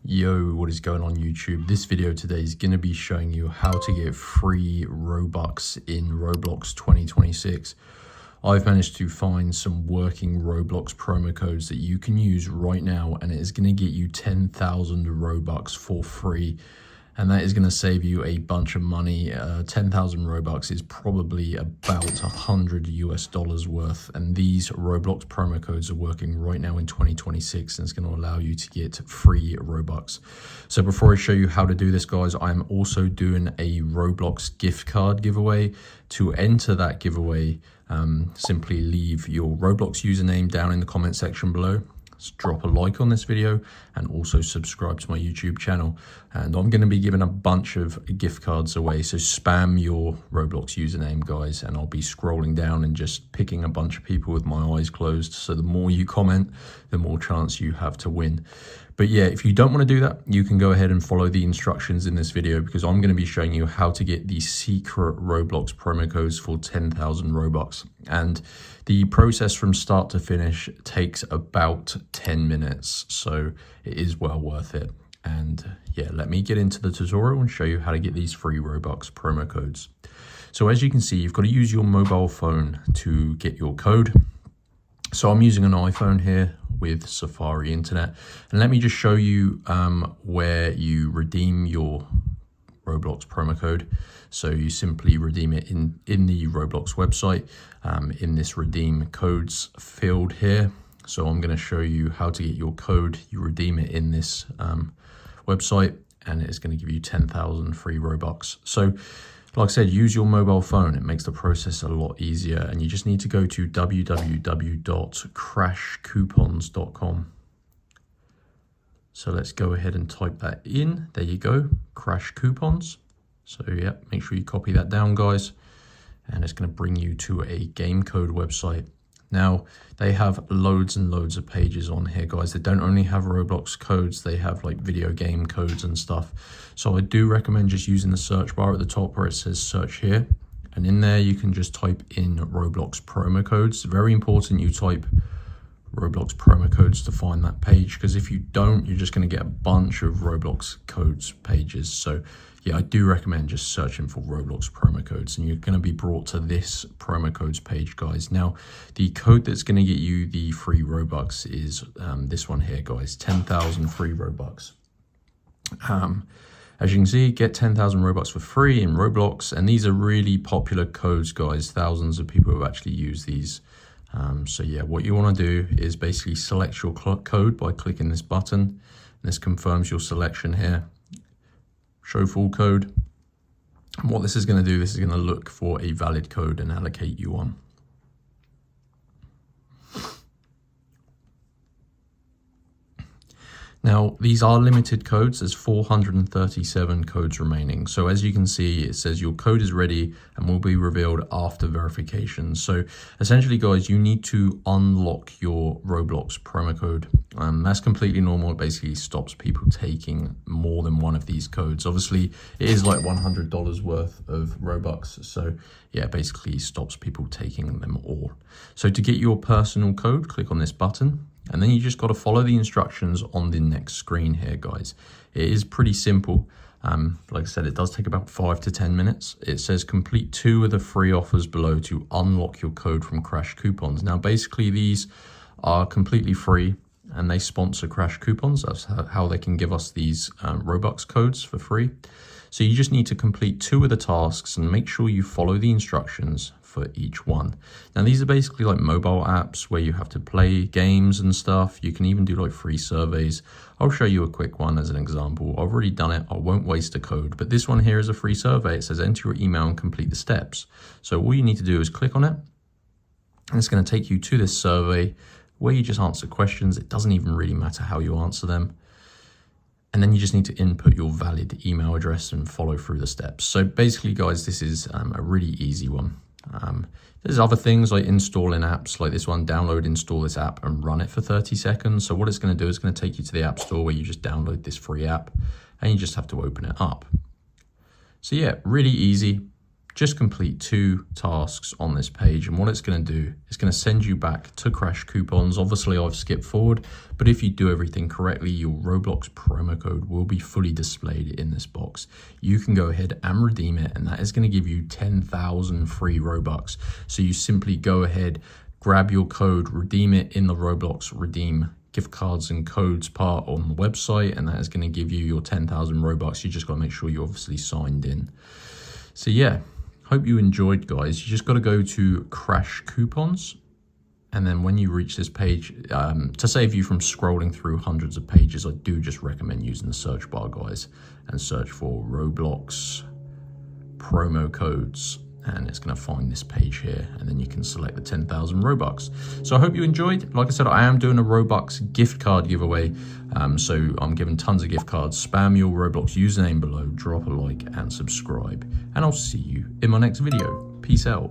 Yo, what is going on YouTube? This video today is going to be showing you how to get free Robux in Roblox 2026. I've managed to find some working Roblox promo codes that you can use right now, and it is going to get you 10,000 Robux for free. And that is going to save you a bunch of money. 10,000 Robux is probably about $100 US worth. And these Roblox promo codes are working right now in 2026, and it's going to allow you to get free Robux. So before I show you how to do this, guys, I'm also doing a Roblox gift card giveaway. To enter that giveaway, simply leave your Roblox username down in the comment section below. Drop a like on this video and also subscribe to my YouTube channel, and I'm going to be giving a bunch of gift cards away, so spam your Roblox username, guys, and I'll be scrolling down and just picking a bunch of people with my eyes closed. So the more you comment, the more chance you have to win. But yeah, if you don't want to do that, you can go ahead and follow the instructions in this video, because I'm going to be showing you how to get the secret Roblox promo codes for 10,000 Robux. And the process from start to finish takes about 10 minutes, so it is well worth it. And yeah, let me get into the tutorial and show you how to get these free Robux promo codes. So as you can see, you've got to use your mobile phone to get your code. So I'm using an iPhone here with Safari Internet, and let me just show you where you redeem your Roblox promo code. So you simply redeem it in the Roblox website, in this redeem codes field here. So I'm going to show you how to get your code. You redeem it in this website, and it's going to give you 10,000 free Robux. So like I said, use your mobile phone. It makes the process a lot easier, and you just need to go to www.crashcoupons.com. So let's go ahead and type that in. There you go, Crash Coupons. So yeah, make sure you copy that down, guys. And it's going to bring you to a game code website. Now, they have loads and loads of pages on here, guys. They don't only have Roblox codes, they have like video game codes and stuff. So I do recommend just using the search bar at the top where it says search here. And in there, you can just type in Roblox promo codes. Very important you type Roblox promo codes to find that page, because if you don't, you're just going to get a bunch of Roblox codes pages. So yeah, I do recommend just searching for Roblox promo codes, and you're going to be brought to this promo codes page, guys. Now, the code that's going to get you the free Robux is this one here, guys, 10,000 free Robux. As you can see, get 10,000 Robux for free in Roblox, and these are really popular codes, guys. Thousands of people have actually used these. So yeah, what you want to do is basically select your code by clicking this button, and this confirms your selection here. Show full code. And what this is going to do, this is going to look for a valid code and allocate you one. Now, these are limited codes. There's 437 codes remaining. So as you can see, it says your code is ready and will be revealed after verification. So essentially, guys, you need to unlock your Roblox promo code. That's completely normal. It basically stops people taking more than one of these codes. Obviously, it is like $100 worth of Robux. So yeah, basically stops people taking them all. So to get your personal code, click on this button. And then you just got to follow the instructions on the next screen here, guys. It is pretty simple. Like I said, it does take about 5 to 10 minutes. It says complete 2 of the free offers below to unlock your code from Crash Coupons. Now, basically, these are completely free, and they sponsor Crash Coupons. That's how they can give us these Robux codes for free. So you just need to complete 2 of the tasks and make sure you follow the instructions for each one. Now, these are basically like mobile apps where you have to play games and stuff. You can even do like free surveys. I'll show you a quick one as an example. I've already done it. I won't waste a code, but this one here is a free survey. It says enter your email and complete the steps. So all you need to do is click on it, and it's going to take you to this survey where you just answer questions. It doesn't even really matter how you answer them. And then you just need to input your valid email address and follow through the steps. So basically, guys, this is a really easy one. There's other things like installing apps like this one. Download, install this app and run it for 30 seconds. So what it's going to do is going to take you to the App Store where you just download this free app, and you just have to open it up. So yeah, really easy. just complete 2 tasks on this page, and what it's going to do is going to send you back to Crash Coupons. Obviously I've skipped forward, but if you do everything correctly, your Roblox promo code will be fully displayed in this box. You can go ahead and redeem it, and that is going to give you 10,000 free Robux. So you simply go ahead, grab your code, redeem it in the Roblox redeem gift cards and codes part on the website, and that is going to give you your 10,000 Robux. You just got to make sure you're obviously signed in. So yeah, hope you enjoyed, guys. You just got to go to Crash Coupons, and then when you reach this page, to save you from scrolling through hundreds of pages, I do just recommend using the search bar, guys, and search for Roblox promo codes, and it's going to find this page here, and then you can select the 10,000 Robux. So I hope you enjoyed. Like I said, I am doing a Robux gift card giveaway, so I'm giving tons of gift cards. Spam your Roblox username below, drop a like and subscribe, and I'll see you in my next video. Peace out.